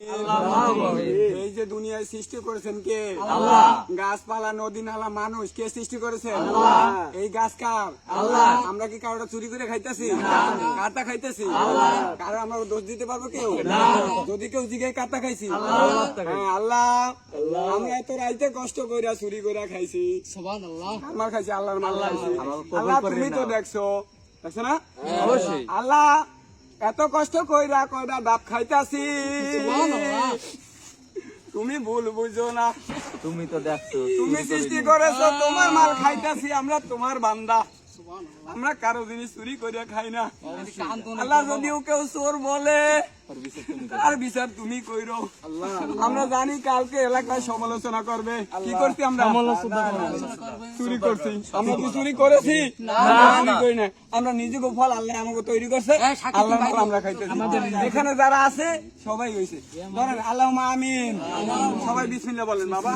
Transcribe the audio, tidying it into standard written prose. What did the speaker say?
এই যে দুনিয়ায় সৃষ্টি করেছেন কে? গাছপালা, নদী, নালা, মানুষ কে সৃষ্টি করেছেন? এই গাছ কার? আমরা কি কারোটা চুরি করে খাইতেছি? কাটা খাইতেছি? কারো আমরা দোষ দিতে পারবো কেউ? যদি কেউ জিগায় কাটা খাইছি, হ্যাঁ আল্লাহ, আমরা এত রাইতে কষ্ট কইরা চুরি করে খাইছি, আমার খাইছি, আল্লাহর মাল খাইছি। আল্লাহ তুমি তো দেখছো না? অবশ্যই আল্লাহ এত কষ্ট কইরা কয়টা ডাব খাইতাছি, তুমি ভুল বুঝো না। তুমি তো দেখছো, তুমি সৃষ্টি করেছো, তোমার মাল খাইতাছি, আমরা তোমার বান্দা, আমরা কারো জিনিস চুরি করে খাই না। আল্লাহ যদিও কেউ চোর বলে, তার বিচার তুমি কইরো। আমরা জানি কালকে এলাকায় সমালোচনা করবে, কি করছি আমরা? চুরি করছি। আমরা কি চুরি করেছি? চুরি করি না। আমরা নিজেকে ফল আল্লাহ আমাকে তৈরি করছে, আল্লাহ আমরা খাইতেছি। এখানে যারা আছে সবাই হয়েছে, ধরেন আল্লাহুম্মা আমিন, সবাই বিসমিল্লাহ বলেন বাবা।